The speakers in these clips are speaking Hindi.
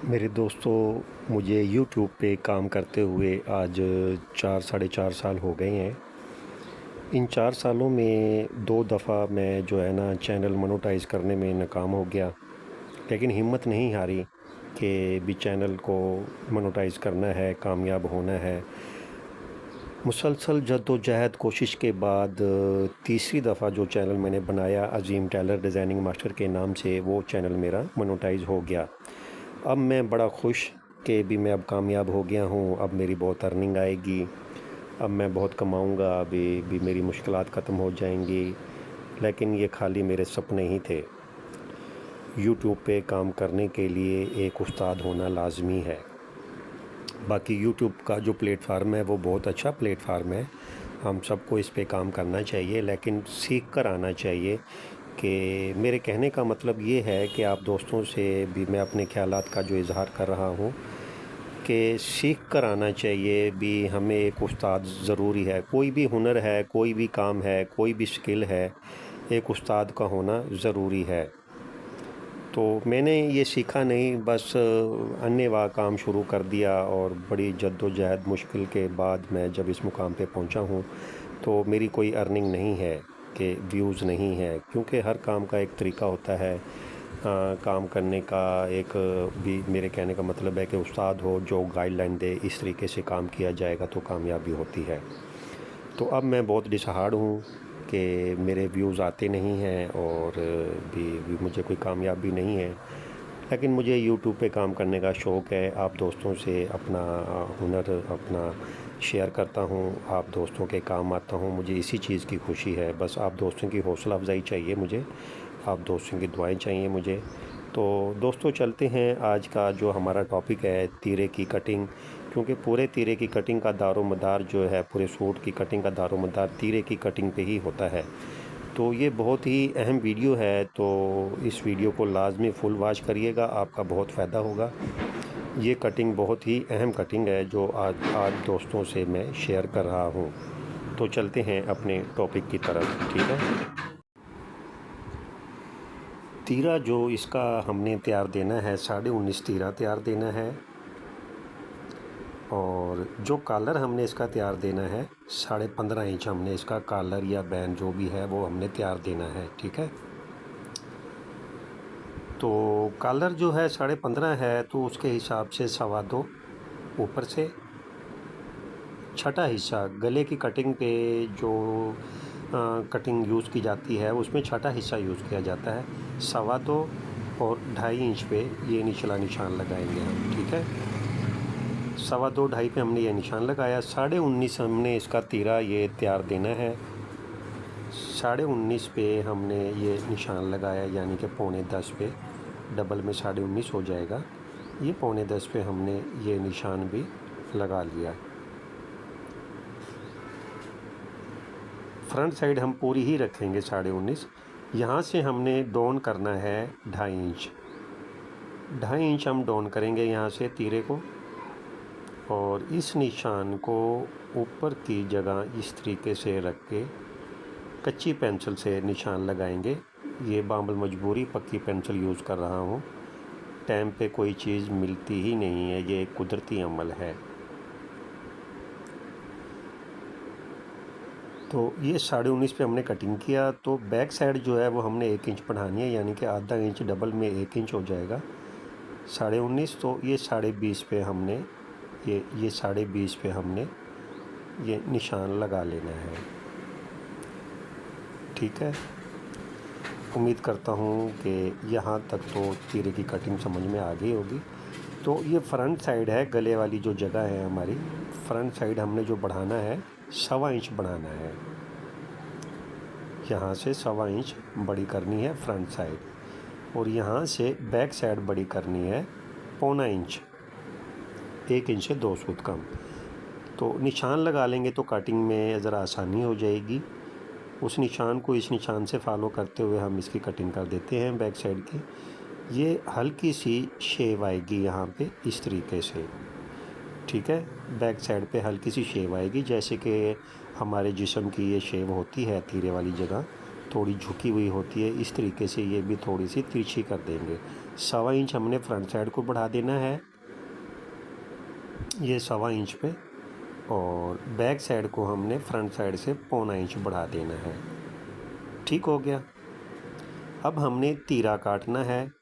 मेरे दोस्तों, मुझे यूट्यूब पे काम करते हुए आज 4 साढ़े 4 साल हो गए हैं। इन 4 सालों में 2 दफ़ा मैं जो है ना चैनल मोनेटाइज़ करने में नाकाम हो गया। लेकिन हिम्मत नहीं हारी कि भी चैनल को मोनेटाइज़ करना है, कामयाब होना है। मुसलसल जद्दोजहद कोशिश के बाद तीसरी दफ़ा जो चैनल मैंने बनाया अज़ीम टेलर डिज़ाइनिंग मास्टर के नाम से, वो चैनल मेरा मोनेटाइज़ हो गया। अब मैं बड़ा खुश कि भी मैं अब कामयाब हो गया हूँ। अब मेरी बहुत अर्निंग आएगी, अब मैं बहुत कमाऊँगा, अभी मेरी मुश्किलात ख़त्म हो जाएंगी। लेकिन ये खाली मेरे सपने ही थे। यूट्यूब पे काम करने के लिए एक उस्ताद होना लाज़मी है। बाकी यूट्यूब का जो प्लेटफार्म है वो बहुत अच्छा प्लेटफार्म है, हम सबको इस पे काम करना चाहिए, लेकिन सीख कर आना चाहिए। कि मेरे कहने का मतलब ये है कि आप दोस्तों से भी मैं अपने ख़यालात का जो इज़हार कर रहा हूँ कि सीख कर आना चाहिए भी। हमें एक उस्ताद ज़रूरी है। कोई भी हुनर है, कोई भी काम है, कोई भी स्किल है, एक उस्ताद का होना ज़रूरी है। तो मैंने ये सीखा नहीं, बस अन्नेवाह काम शुरू कर दिया और बड़ी जद्दोजहद मुश्किल के बाद मैं जब इस मुकाम पे पहुंचा हूँ, तो मेरी कोई अर्निंग नहीं है कि व्यूज़ नहीं है, क्योंकि हर काम का एक तरीका होता है। काम करने का एक भी मेरे कहने का मतलब है कि उस्ताद हो जो गाइडलाइन दे, इस तरीके से काम किया जाएगा तो कामयाबी होती है। तो अब मैं बहुत डिसहार्ड हूँ कि मेरे व्यूज़ आते नहीं हैं और भी मुझे कोई कामयाबी नहीं है। लेकिन मुझे यूट्यूब पे काम करने का शौक़ है। आप दोस्तों से अपना हुनर अपना शेयर करता हूँ, आप दोस्तों के काम आता हूँ, मुझे इसी चीज़ की खुशी है। बस आप दोस्तों की हौसला अफ़ज़ाई चाहिए मुझे, आप दोस्तों की दुआएं चाहिए मुझे। तो दोस्तों, चलते हैं। आज का जो हमारा टॉपिक है तीरे की कटिंग, क्योंकि पूरे तीरे की कटिंग का दारोमदार जो है, पूरे सूट की कटिंग का दारोमदार तीरे की कटिंग पे ही होता है। तो ये बहुत ही अहम वीडियो है, तो इस वीडियो को लाजमी फुल वॉच करिएगा, आपका बहुत फ़ायदा होगा। ये कटिंग बहुत ही अहम कटिंग है जो आज दोस्तों से मैं शेयर कर रहा हूँ। तो चलते हैं अपने टॉपिक की तरफ, ठीक है। तीरा जो इसका हमने तैयार देना है, 19.5 तीरा तैयार देना है। और जो कॉलर हमने इसका तैयार देना है, 15.5 इंच हमने इसका कॉलर या बैंड जो भी है वो हमने तैयार देना है, ठीक है। तो कॉलर जो है 15.5 है, तो उसके हिसाब से 2.25 ऊपर से। छठा हिस्सा गले की कटिंग पे जो कटिंग यूज़ की जाती है, उसमें छठा हिस्सा यूज़ किया जाता है। 2.25 और 2.5 इंच पे ये निचला निशान लगाएंगे हम, ठीक है। 2.25 2.5 पे हमने ये निशान लगाया। 19.5 हमने इसका तीरा ये तैयार देना है। 19.5 पे हमने ये निशान लगाया, यानी कि 9.25 पे डबल में 19.5 हो जाएगा। ये 9.25 पे हमने ये निशान भी लगा लिया। फ्रंट साइड हम पूरी ही रखेंगे 19.5। यहाँ से हमने डाउन करना है 2.5 इंच। 2.5 इंच हम डाउन करेंगे यहाँ से तीरे को, और इस निशान को ऊपर की जगह इस तरीके से रख के कच्ची पेंसिल से निशान लगाएंगे। ये बामल मजबूरी, पक्की पेंसिल यूज़ कर रहा हूँ। टाइम पे कोई चीज़ मिलती ही नहीं है, ये एक कुदरती अमल है। तो ये 19.5 पे हमने कटिंग किया। तो बैक साइड जो है वो हमने 1 इंच बढ़ानी है, यानी कि आधा इंच, डबल में 1 इंच हो जाएगा 19.5। तो ये 20.5 पे हमने ये 20.5 पे हमने ये निशान लगा लेना है, ठीक है। उम्मीद करता हूँ कि यहाँ तक तो तीरे की कटिंग समझ में आ गई होगी। तो ये फ्रंट साइड है, गले वाली जो जगह है हमारी, फ्रंट साइड हमने जो बढ़ाना है 1.25 इंच बढ़ाना है। यहाँ से 1.25 इंच बड़ी करनी है फ्रंट साइड, और यहाँ से बैक साइड बड़ी करनी है 0.25 इंच, 1 इंच से 2 सूत कम। तो निशान लगा लेंगे तो कटिंग में ज़रा आसानी हो जाएगी। उस निशान को इस निशान से फॉलो करते हुए हम इसकी कटिंग कर देते हैं बैक साइड की। ये हल्की सी शेव आएगी यहाँ पे इस तरीके से, ठीक है। बैक साइड पे हल्की सी शेव आएगी, जैसे कि हमारे जिस्म की ये शेव होती है तीरे वाली जगह, थोड़ी झुकी हुई होती है, इस तरीके से ये भी थोड़ी सी तिरछी कर देंगे। 1.25 इंच हमने फ्रंट साइड को बढ़ा देना है, ये 1.25 इंच पे, और बैक साइड को हमने फ्रंट साइड से 0.25 इंच बढ़ा देना है। ठीक हो गया। अब हमने तीरा काटना है।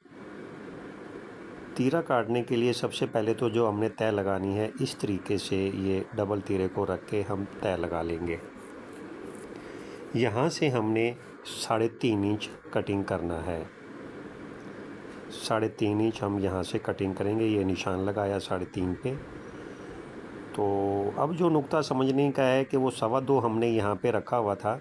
तीरा काटने के लिए सबसे पहले तो जो हमने तय लगानी है, इस तरीके से ये डबल तीरे को रख के हम तय लगा लेंगे। यहाँ से हमने 3.5 इंच कटिंग करना है। 3.5 इंच हम यहाँ से कटिंग करेंगे। ये निशान लगाया 3.5 पे। तो अब जो नुक्ता समझने का है कि वो 2.25 हमने यहाँ पे रखा हुआ था,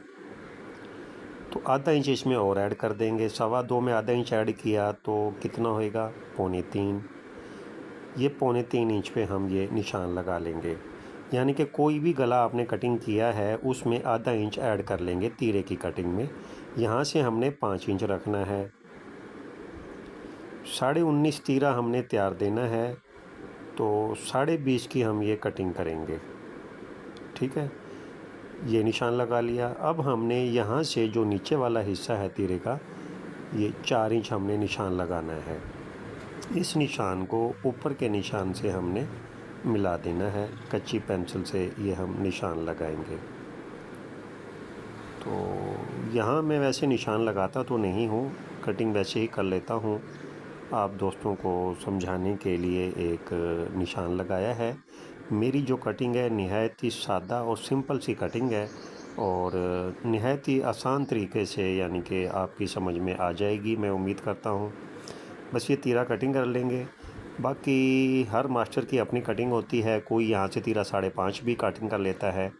तो आधा इंच इसमें और ऐड कर देंगे। 2.25 में आधा इंच ऐड किया तो कितना होएगा, 2.25। ये 2.25 इंच पे हम ये निशान लगा लेंगे। यानी कि कोई भी गला आपने कटिंग किया है उसमें आधा इंच ऐड कर लेंगे तीरे की कटिंग में। यहाँ से हमने 5 इंच रखना है। 19.5 तीरा हमने तैयार देना है, तो 20.5 की हम ये कटिंग करेंगे। ठीक है, ये निशान लगा लिया। अब हमने यहाँ से जो नीचे वाला हिस्सा है तीरे का, ये 4 इंच हमने निशान लगाना है। इस निशान को ऊपर के निशान से हमने मिला देना है। कच्ची पेंसिल से ये हम निशान लगाएंगे। तो यहाँ मैं वैसे निशान लगाता तो नहीं हूँ, कटिंग वैसे ही कर लेता हूँ। आप दोस्तों को समझाने के लिए एक निशान लगाया है। मेरी जो कटिंग है निहायत ही सादा और सिंपल सी कटिंग है, और निहायत ही आसान तरीके से यानी कि आपकी समझ में आ जाएगी, मैं उम्मीद करता हूँ। बस ये तीरा कटिंग कर लेंगे। बाकी हर मास्टर की अपनी कटिंग होती है, कोई यहाँ से तीरा 5.5 भी कटिंग कर लेता है।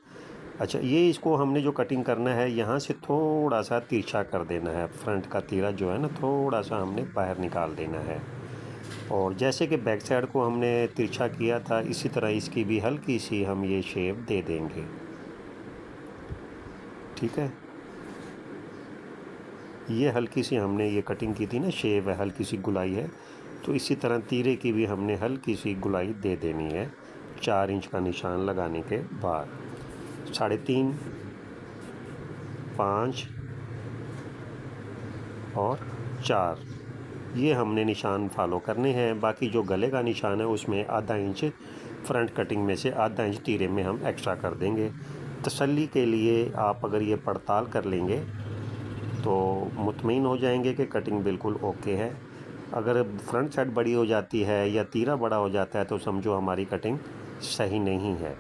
अच्छा, ये इसको हमने जो कटिंग करना है यहाँ से थोड़ा सा तिरछा कर देना है। फ्रंट का तीरा जो है ना, थोड़ा सा हमने बाहर निकाल देना है। और जैसे कि बैक साइड को हमने तिरछा किया था, इसी तरह इसकी भी हल्की सी हम ये शेप दे देंगे। ठीक है, ये हल्की सी हमने ये कटिंग की थी ना, शेप है, हल्की सी गुलाई है, तो इसी तरह तीरे की भी हमने हल्की सी गुलाई दे देनी है। 4 इंच का निशान लगाने के बाद 3.5, 5 और 4 ये हमने निशान फॉलो करने हैं। बाकी जो गले का निशान है उसमें आधा इंच फ्रंट कटिंग में से आधा इंच तीरे में हम एक्स्ट्रा कर देंगे। तसल्ली के लिए आप अगर ये पड़ताल कर लेंगे तो मुतमईन हो जाएंगे कि कटिंग बिल्कुल ओके है। अगर फ्रंट साइड बड़ी हो जाती है या तीरा बड़ा हो जाता है तो समझो हमारी कटिंग सही नहीं है।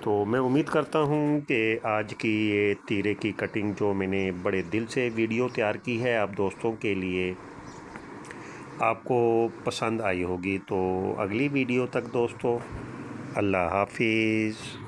तो मैं उम्मीद करता हूँ कि आज की ये तीरे की कटिंग जो मैंने बड़े दिल से वीडियो तैयार की है आप दोस्तों के लिए, आपको पसंद आई होगी। तो अगली वीडियो तक दोस्तों, अल्लाह हाफिज़।